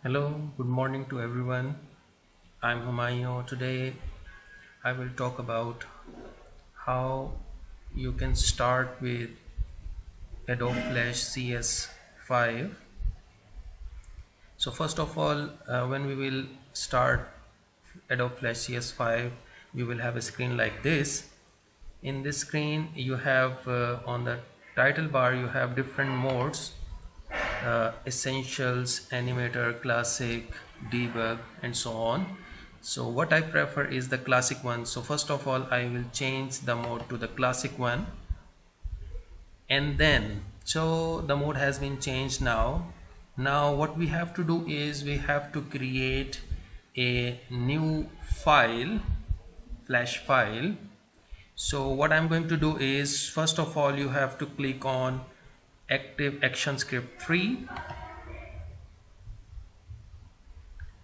Hello, good morning to everyone. I'm Humayun. Today I will talk about how you can start with Adobe Flash CS5. So first of all, when we will start Adobe Flash CS5, we will have a screen like this. In this screen, you have on the title bar, you have different modes, essentials, animator, classic, debug, and so on. So what I prefer is the classic one. So first of all, I will change the mode to the classic one, and then so the mode has been changed now what we have to do is we have to create a new file, flash file. So what I'm going to do is, first of all, you have to click on active ActionScript 3.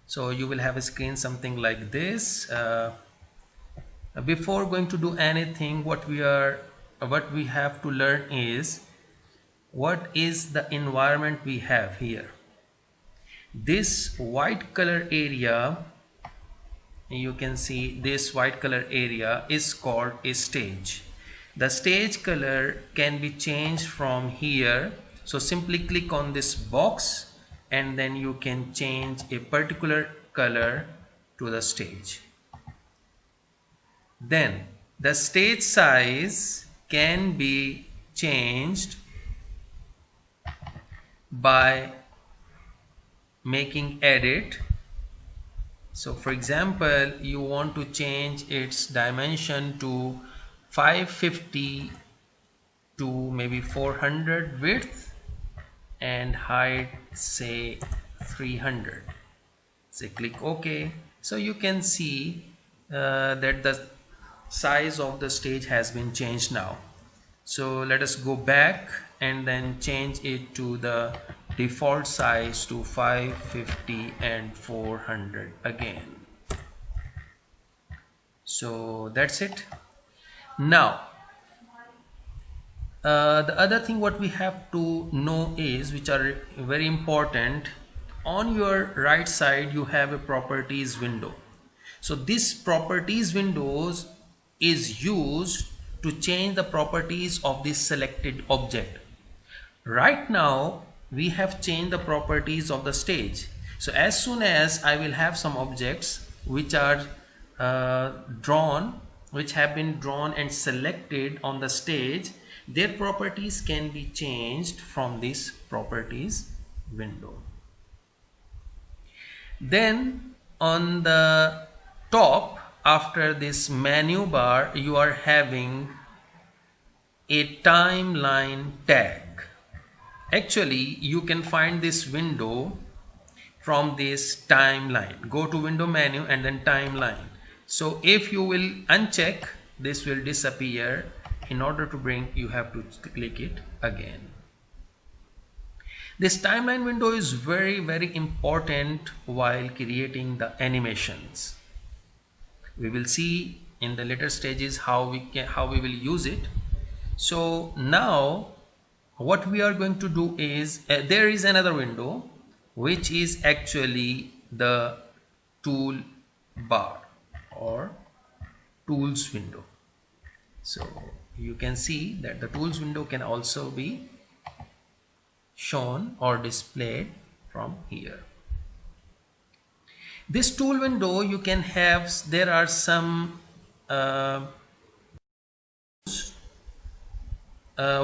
So you will have a screen something like this. Before going to do anything, what we have to learn is what is the environment we have here. This white color area, you can see this white color area is called a stage. The stage color can be changed from here. So simply click on this box and then you can change a particular color to the stage. Then the stage size can be changed by making edit. So for example, you want to change its dimension to 550 to maybe 400 width and height say 300. Say click OK. So you can see that the size of the stage has been changed now. So let us go back and then change it to the default size to 550 and 400 again. So that's it. Now the other thing what we have to know is, which are very important, on your right side you have a properties window. So this properties windows is used to change the properties of this selected object. Right now we have changed the properties of the stage. So as soon as I will have some objects which are which have been drawn and selected on the stage, their properties can be changed from this properties window. Then on the top, after this menu bar, you are having a timeline tag. Actually, you can find this window from this timeline. Go to window menu and then timeline. So if you will uncheck, this will disappear. In order to bring, you have to click it again. This timeline window is very important while creating the animations. We will see in the later stages how we will use it. So now what we are going to do is, there is another window which is actually the tool bar or tools window. So you can see that the tools window can also be shown or displayed from here. This tool window you can have, there are some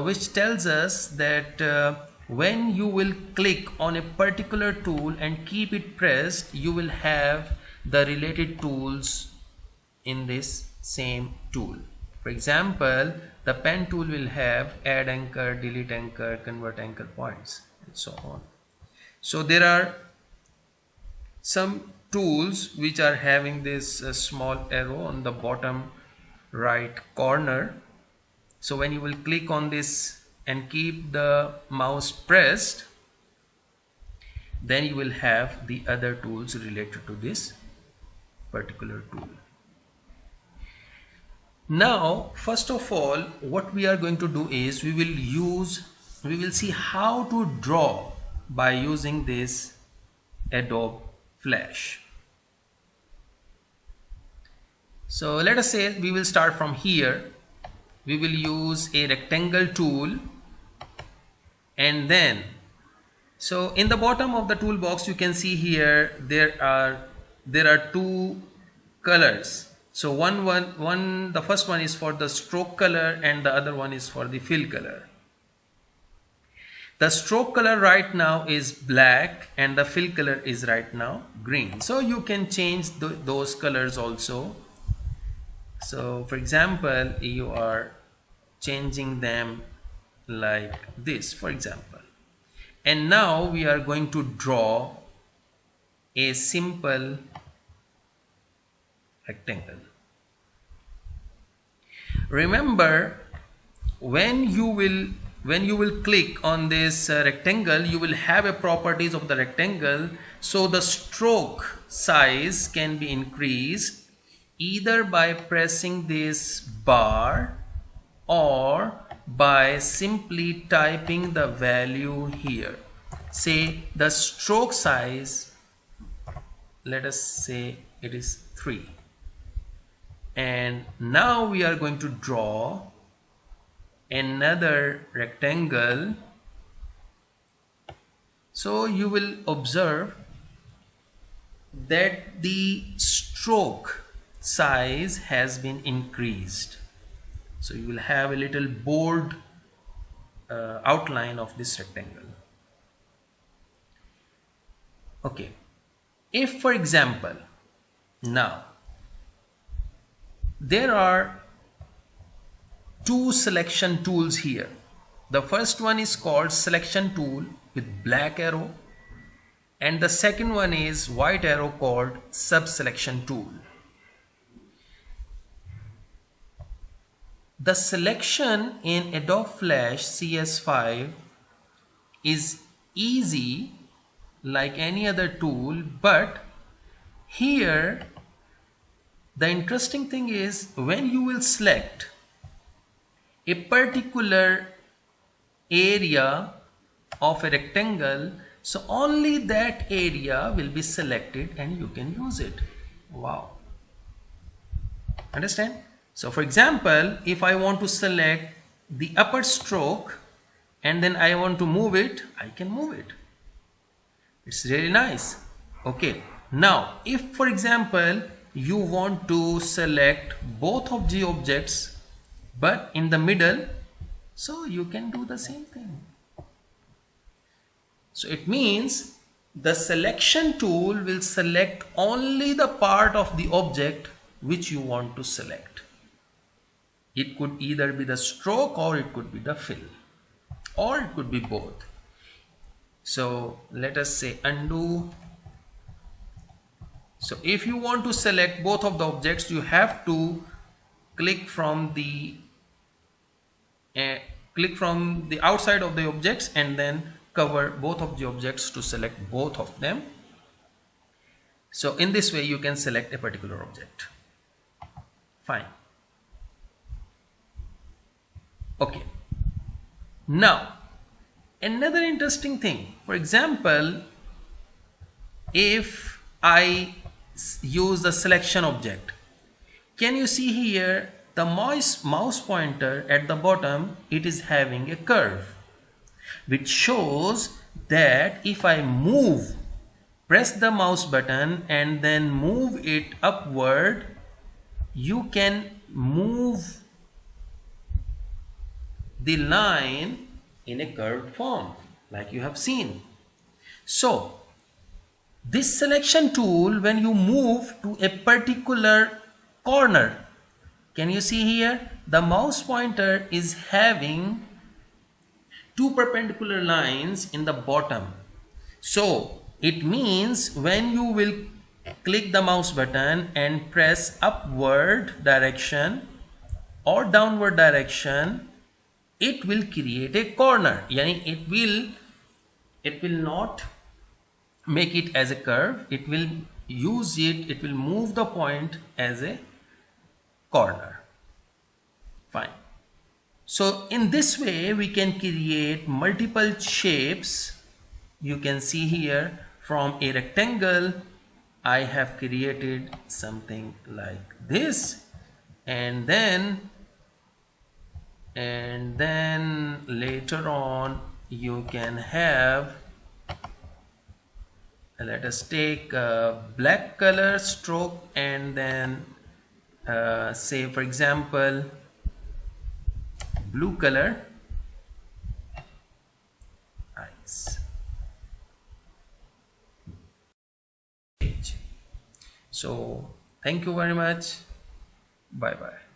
which tells us that when you will click on a particular tool and keep it pressed, you will have the related tools in this same tool. For example, the pen tool will have add anchor, delete anchor, convert anchor points, and so on. So there are some tools which are having this small arrow on the bottom right corner. So when you will click on this and keep the mouse pressed, then you will have the other tools related to this particular tool. Now first of all, what we are going to do is we will see how to draw by using this Adobe Flash. So let us say we will start from here. We will use a rectangle tool, and then so in the bottom of the toolbox you can see here there are two colors. So the first one is for the stroke color and the other one is for the fill color. The stroke color right now is black and the fill color is right now green. So you can change those colors also. So for example, you are changing them like this, for example. And now we are going to draw a simple rectangle. Remember, when you will click on this rectangle, you will have a properties of the rectangle. So the stroke size can be increased either by pressing this bar or by simply typing the value here. Say the stroke size, let us say it is 3. And now we are going to draw another rectangle. So you will observe that the stroke size has been increased. So you will have a little bold outline of this rectangle. Okay, if for example now there are two selection tools here. The first one is called selection tool with black arrow, and the second one is white arrow called subselection tool. The selection in Adobe Flash CS5 is easy like any other tool, but here the interesting thing is when you will select a particular area of a rectangle, so only that area will be selected and you can use it. Wow. Understand? So for example, if I want to select the upper stroke and then I want to move it, I can move it. It's really nice. Okay. Now, if for example, you want to select both of the objects but in the middle, so you can do the same thing. So it means the selection tool will select only the part of the object which you want to select. It could either be the stroke or it could be the fill, or it could be both. So let us say undo. So if you want to select both of the objects, you have to click from the outside of the objects and then cover both of the objects to select both of them. So in this way you can select a particular object. Fine. Okay. Now another interesting thing, for example, if I use the selection object, can you see here the mouse pointer at the bottom, it is having a curve, which shows that if I press the mouse button and then move it upward, you can move the line in a curved form like you have seen. So this selection tool, when you move to a particular corner, can you see here the mouse pointer is having two perpendicular lines in the bottom. So it means when you will click the mouse button and press upward direction or downward direction, it will create a corner. Yani it will not make it as a curve, it will move the point as a corner. Fine. So in this way we can create multiple shapes. You can see here from a rectangle I have created something like this, and then later on you can have, let us take a black color stroke, and then say for example blue color eyes. So thank you very much. Bye bye.